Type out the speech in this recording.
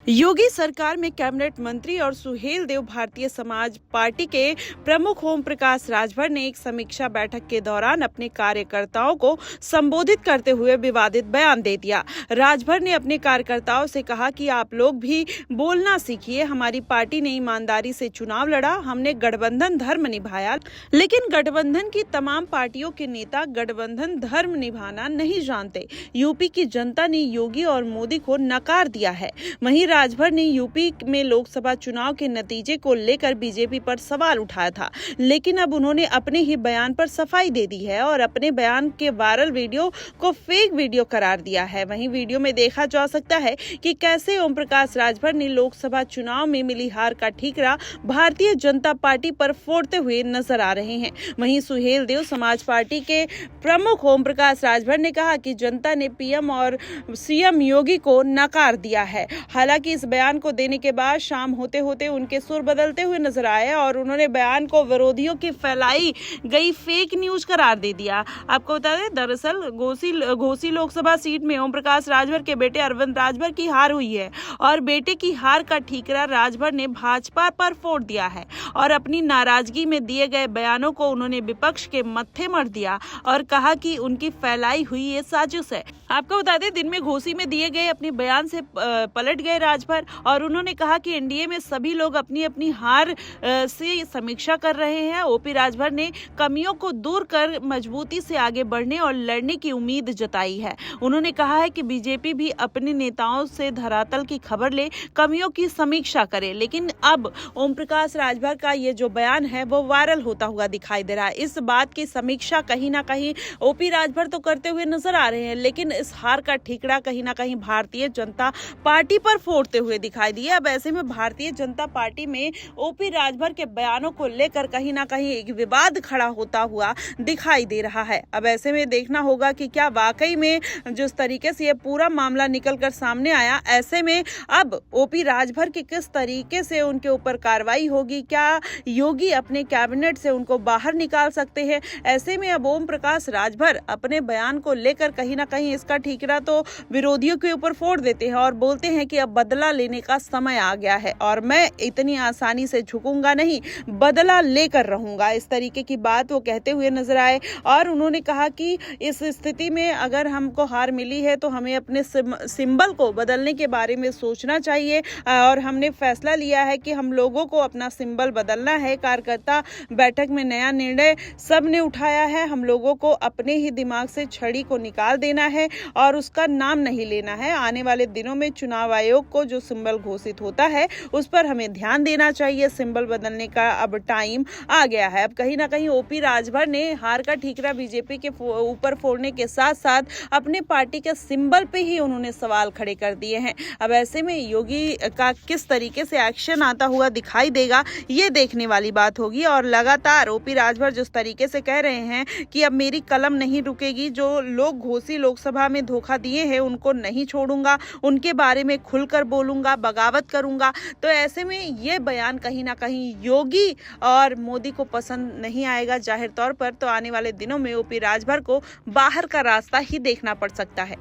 योगी सरकार में कैबिनेट मंत्री और सुहेल देव भारतीय समाज पार्टी के प्रमुख ओम प्रकाश राजभर ने एक समीक्षा बैठक के दौरान अपने कार्यकर्ताओं को संबोधित करते हुए विवादित बयान दे दिया। राजभर ने अपने कार्यकर्ताओं से कहा कि आप लोग भी बोलना सीखिए। हमारी पार्टी ने ईमानदारी से चुनाव लड़ा, हमने गठबंधन धर्म निभाया, लेकिन गठबंधन की तमाम पार्टियों के नेता गठबंधन धर्म निभाना नहीं जानते। यूपी की जनता ने योगी और मोदी को नकार दिया है। वहीं राजभर ने यूपी में लोकसभा चुनाव के नतीजे को लेकर बीजेपी पर सवाल उठाया था, लेकिन अब उन्होंने अपने ही बयान पर सफाई दे दी है और अपने बयान के वायरल वीडियो को फेक वीडियो करार दिया है। वहीं वीडियो में देखा जा सकता है कि कैसे ओम प्रकाश राजभर ने लोकसभा चुनाव में मिली हार का ठीकरा भारतीय जनता पार्टी पर फोड़ते हुए नजर आ रहे हैं। वहीं सुहेल देव समाज पार्टी के प्रमुख ओम प्रकाश राजभर ने कहा कि जनता ने पीएम और सीएम योगी को नकार दिया है। हालांकि इस बयान को देने के बाद शाम होते होते उनके सुर बदलते हुए नजर आए और उन्होंने बयान को विरोधियों की फैलाई गई फेक न्यूज करार दे दिया। आपको बता दें, दरअसल घोसी लोकसभा सीट में ओम प्रकाश राजभर के बेटे अरविंद राजभर की हार हुई है और बेटे की हार का ठीकरा राजभर ने भाजपा पर फोड़ दिया है और अपनी नाराजगी में दिए गए बयानों को उन्होंने विपक्ष के मत्थे मर दिया और कहा कि उनकी फैलाई हुई ये साजिश है। आपको बता दें, दिन में घोसी में दिए गए अपने बयान से पलट गए राजभर और उन्होंने कहा कि एनडीए में सभी लोग अपनी अपनी हार से समीक्षा कर रहे हैं। ओपी राजभर ने कमियों को दूर कर मजबूती से आगे बढ़ने और लड़ने की उम्मीद जताई है। उन्होंने कहा है कि बीजेपी भी अपने नेताओं से धरातल की खबर ले, कमियों की समीक्षा करे, लेकिन अब ओम प्रकाश राजभर का ये जो बयान है वो वायरल होता हुआ दिखाई दे रहा है। इस बात की समीक्षा कहीं ना कहीं ओपी राजभर तो करते हुए नजर आ रहे हैं, लेकिन इस हार का ठीकरा कहीं ना कहीं भारतीय जनता पार्टी पर फोड़ते हुए दिखाई दिए। अब ऐसे में भारतीय जनता पार्टी में ओपी राजभर के बयानों को लेकर कहीं ना कहीं एक विवाद खड़ा होता हुआ दिखाई दे रहा है। अब ऐसे में देखना होगा कि क्या वाकई में जिस तरीके से ये पूरा मामला निकलकर सामने आया, ऐसे में अब ओपी राजभर की किस तरीके से उनके ऊपर कार्रवाई होगी, क्या योगी अपने कैबिनेट से उनको बाहर निकाल सकते हैं। ऐसे में अब ओम प्रकाश राजभर अपने बयान को लेकर कहीं ना कहीं इसका ठीकरा तो विरोधियों के ऊपर फोड़ देते हैं और बोलते हैं कि अब बदला लेने का समय आ गया है और मैं इतनी आसानी से झुकूंगा नहीं, बदला लेकर रहूंगा। इस तरीके की बात वो कहते हुए नजर आए और उन्होंने कहा कि इस स्थिति में अगर हमको हार मिली है तो हमें अपने सिंबल को बदलने के बारे में सोचना चाहिए और हमने फैसला लिया है कि हम लोगों को अपना सिंबल बदलना है। कार्यकर्ता बैठक में नया निर्णय सबने उठाया है। हम लोगों को अपने ही दिमाग से छड़ी को निकाल देना है और उसका नाम नहीं लेना है। आने वाले दिनों में चुनाव आयोग को जो सिंबल घोषित होता है उस पर हमें ध्यान देना चाहिए। सिंबल बदलने का अब टाइम आ गया है। अब कहीं ना कहीं ओपी राजभर ने हार का ठीकरा बीजेपी के ऊपर फोड़ने के साथ साथ अपने पार्टी के सिंबल पे ही उन्होंने सवाल खड़े कर दिए हैं। अब ऐसे में योगी का किस तरीके से एक्शन आता हुआ दिखाई देगा, ये देखने वाली बात होगी। और लगातार ओपी राजभर जिस तरीके से कह रहे हैं कि अब मेरी कलम नहीं रुकेगी, जो लोग घोसी लोकसभा में धोखा दिए हैं उनको नहीं छोड़ूंगा, उनके बारे में खुलकर बोलूंगा, बगावत करूंगा, तो ऐसे में ये बयान कहीं ना कहीं योगी और मोदी को पसंद नहीं आएगा जाहिर तौर पर। तो आने वाले दिनों में ओपी राजभर को बाहर का रास्ता ही देखना पड़ सकता है।